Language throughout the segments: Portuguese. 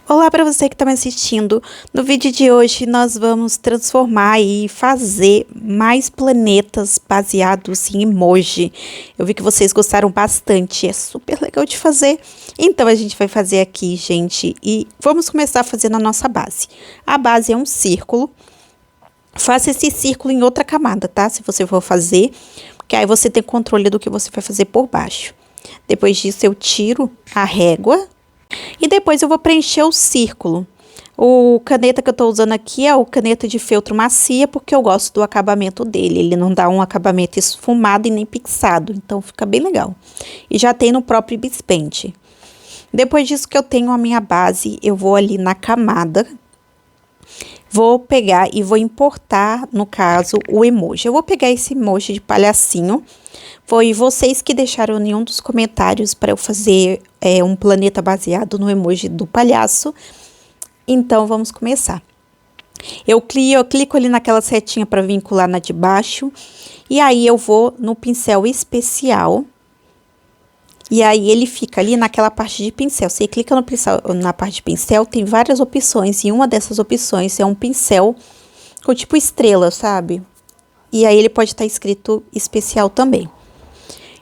Olá para você que está me assistindo. No vídeo de hoje nós vamos transformar e fazer mais planetas baseados em emoji. Eu vi que vocês gostaram bastante, é super legal de fazer. Então a gente vai fazer aqui, gente, e vamos começar fazendo a nossa base. A base é um círculo. Faça esse círculo em outra camada, tá? Se você for fazer, porque aí você tem controle do que você vai fazer por baixo. Depois disso eu tiro a régua. E depois eu vou preencher o círculo. O caneta que eu tô usando aqui é o caneta de feltro macia, porque eu gosto do acabamento dele. Ele não dá um acabamento esfumado e nem pixado, então fica bem legal. E já tem no próprio Bispaint. Depois disso que eu tenho a minha base, eu vou ali na camada. Vou pegar e vou importar, no caso, o emoji. Eu vou pegar esse emoji de palhacinho. Foi vocês que deixaram em um dos comentários para eu fazer um planeta baseado no emoji do palhaço. Então, vamos começar. Eu clico ali naquela setinha para vincular na de baixo. E aí, eu vou no pincel especial. E aí, ele fica ali naquela parte de pincel. Você clica no pincel, na parte de pincel, tem várias opções. E uma dessas opções é um pincel com tipo estrela, sabe? E aí, ele pode estar escrito especial também.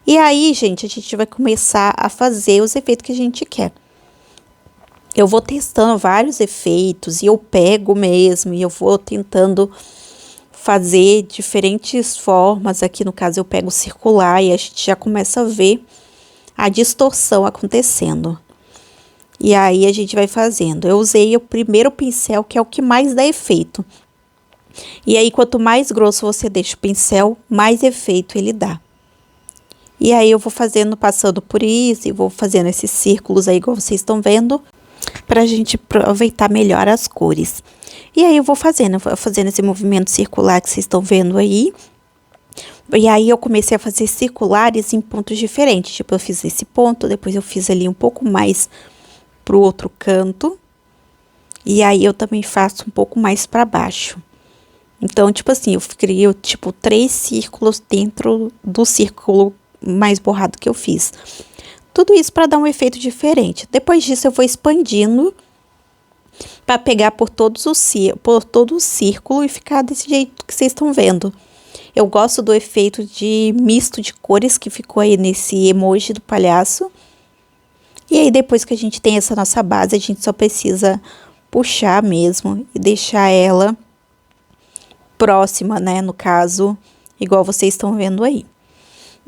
E aí, gente, a gente vai começar a fazer os efeitos que a gente quer. Eu vou testando vários efeitos e eu pego mesmo e eu vou tentando fazer diferentes formas. Aqui, no caso, eu pego circular e a gente já começa a ver a distorção acontecendo. E aí, a gente vai fazendo. Eu usei o primeiro pincel, que é o que mais dá efeito. E aí, quanto mais grosso você deixa o pincel, mais efeito ele dá. E aí, eu vou fazendo, passando por isso, e vou fazendo esses círculos aí, igual vocês estão vendo, pra gente aproveitar melhor as cores. E aí, eu vou fazendo esse movimento circular que vocês estão vendo aí. E aí, eu comecei a fazer circulares em pontos diferentes. Tipo, eu fiz esse ponto, depois eu fiz ali um pouco mais pro outro canto. E aí, eu também faço um pouco mais pra baixo. Então, tipo assim, eu criei, tipo, 3 círculos dentro do círculo mais borrado que eu fiz. Tudo isso para dar um efeito diferente. Depois disso, eu vou expandindo para pegar por todo o círculo e ficar desse jeito que vocês estão vendo. Eu gosto do efeito de misto de cores que ficou aí nesse emoji do palhaço. E aí, depois que a gente tem essa nossa base, a gente só precisa puxar mesmo e deixar ela próxima, né? No caso, igual vocês estão vendo aí.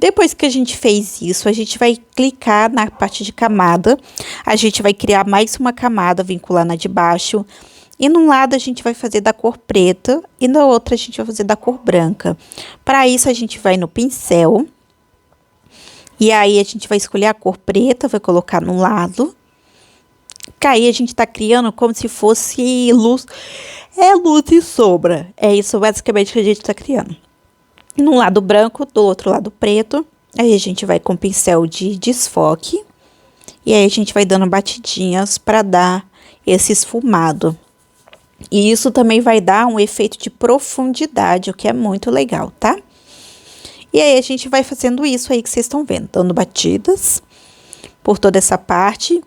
Depois que a gente fez isso, a gente vai clicar na parte de camada. A gente vai criar mais uma camada, vincular na de baixo. E num lado a gente vai fazer da cor preta e na outra a gente vai fazer da cor branca. Para isso a gente vai no pincel. E aí a gente vai escolher a cor preta, vai colocar no lado. Que aí a gente tá criando como se fosse luz. É luz e sombra. É isso basicamente que a gente tá criando. Num lado branco, do outro lado preto. Aí a gente vai com pincel de desfoque. E aí a gente vai dando batidinhas para dar esse esfumado. E isso também vai dar um efeito de profundidade, o que é muito legal, tá? E aí a gente vai fazendo isso aí que vocês estão vendo. Dando batidas por toda essa parte.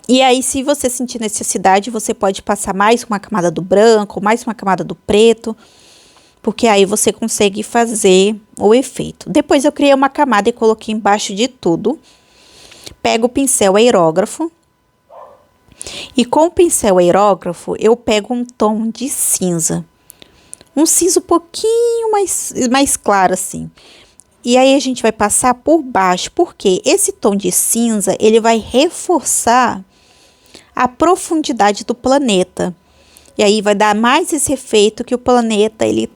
E aí, se você sentir necessidade, você pode passar mais uma camada do branco, mais uma camada do preto. Porque aí você consegue fazer o efeito. Depois eu criei uma camada e coloquei embaixo de tudo. Pego o pincel aerógrafo. E com o pincel aerógrafo, eu pego um tom de cinza. Um cinza um pouquinho mais claro, assim. E aí, a gente vai passar por baixo. Porque esse tom de cinza, ele vai reforçar a profundidade do planeta. E aí, vai dar mais esse efeito que o planeta, ele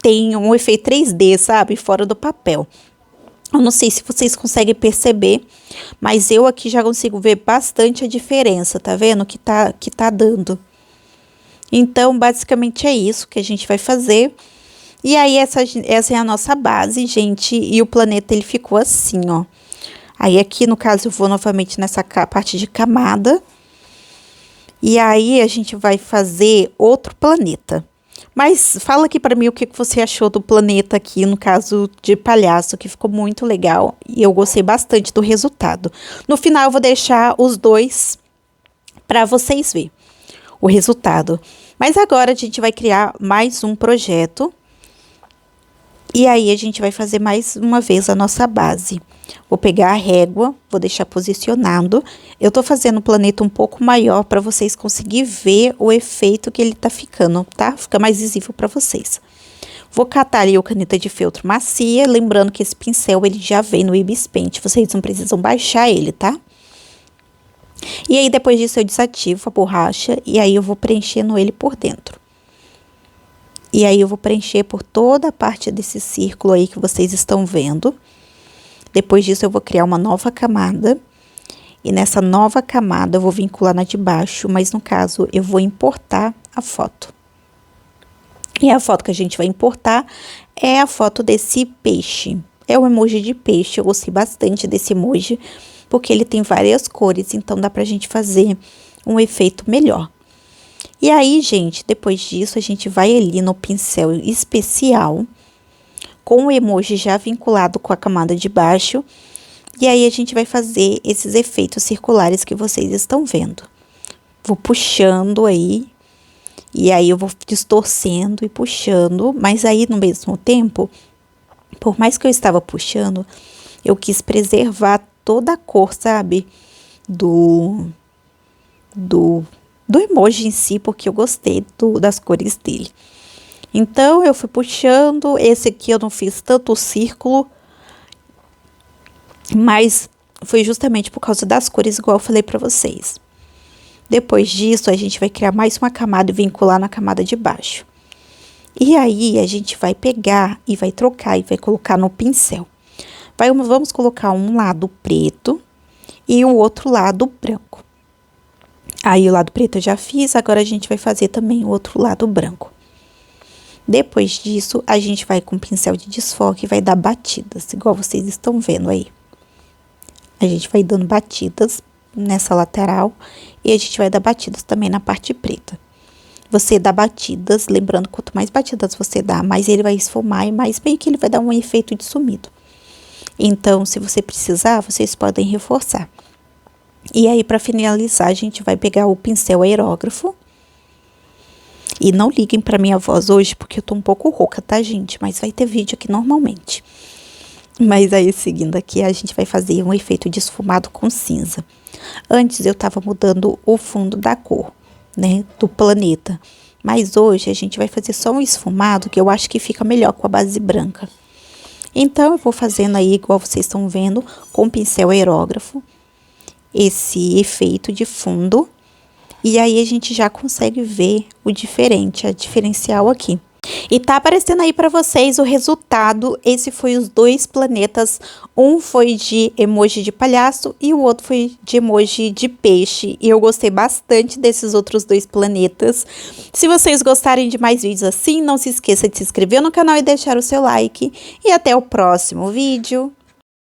tem um efeito 3D, sabe? Fora do papel. Eu não sei se vocês conseguem perceber, mas eu aqui já consigo ver bastante a diferença, tá vendo? Que tá dando. Então, basicamente é isso que a gente vai fazer. E aí, essa é a nossa base, gente. E o planeta, ele ficou assim, ó. Aí, aqui, no caso, eu vou novamente nessa parte de camada. E aí, a gente vai fazer outro planeta. Mas fala aqui pra mim o que você achou do planeta aqui, no caso de palhaço, que ficou muito legal. E eu gostei bastante do resultado. No final, eu vou deixar os dois para vocês verem o resultado. Mas agora a gente vai criar mais um projeto. E aí a gente vai fazer mais uma vez a nossa base. Vou pegar a régua, vou deixar posicionado. Eu tô fazendo o planeta um pouco maior para vocês conseguirem ver o efeito que ele tá ficando, tá? Fica mais visível para vocês. Vou catar ali o caneta de feltro macia, lembrando que esse pincel ele já vem no Ibis Paint, vocês não precisam baixar ele, tá? E aí depois disso eu desativo a borracha e aí eu vou preenchendo ele por dentro. E aí eu vou preencher por toda a parte desse círculo aí que vocês estão vendo. Depois disso eu vou criar uma nova camada. E nessa nova camada eu vou vincular na de baixo, mas no caso eu vou importar a foto. E a foto que a gente vai importar é a foto desse peixe. É o emoji de peixe, eu gostei bastante desse emoji, porque ele tem várias cores, então dá pra gente fazer um efeito melhor. E aí, gente, depois disso, a gente vai ali no pincel especial, com o emoji já vinculado com a camada de baixo, e aí a gente vai fazer esses efeitos circulares que vocês estão vendo. Vou puxando aí, e aí eu vou distorcendo e puxando, mas aí no mesmo tempo, por mais que eu estava puxando, eu quis preservar toda a cor, sabe, do emoji em si, porque eu gostei das cores dele. Então, eu fui puxando. Esse aqui eu não fiz tanto círculo, mas foi justamente por causa das cores, igual eu falei pra vocês. Depois disso, a gente vai criar mais uma camada e vincular na camada de baixo. E aí, a gente vai pegar e vai trocar e vai colocar no pincel. Vamos colocar um lado preto e o outro lado branco. Aí o lado preto eu já fiz, agora a gente vai fazer também o outro lado branco. Depois disso, a gente vai com o pincel de desfoque e vai dar batidas, igual vocês estão vendo aí. A gente vai dando batidas nessa lateral e a gente vai dar batidas também na parte preta. Você dá batidas, lembrando, quanto mais batidas você dá, mais ele vai esfumar e mais meio que ele vai dar um efeito de sumido. Então, se você precisar, vocês podem reforçar. E aí, para finalizar, a gente vai pegar o pincel aerógrafo. E não liguem para minha voz hoje, porque eu tô um pouco rouca, tá, gente? Mas vai ter vídeo aqui normalmente. Mas aí, seguindo aqui, a gente vai fazer um efeito de esfumado com cinza. Antes, eu tava mudando o fundo da cor, né, do planeta. Mas hoje, a gente vai fazer só um esfumado, que eu acho que fica melhor com a base branca. Então, eu vou fazendo aí, igual vocês estão vendo, com o pincel aerógrafo, esse efeito de fundo, e aí a gente já consegue ver o diferente, a diferencial aqui. E tá aparecendo aí para vocês o resultado. Esse foi os dois planetas, um foi de emoji de palhaço e o outro foi de emoji de peixe. E eu gostei bastante desses outros dois planetas. Se vocês gostarem de mais vídeos assim, não se esqueça de se inscrever no canal e deixar o seu like. E até o próximo vídeo.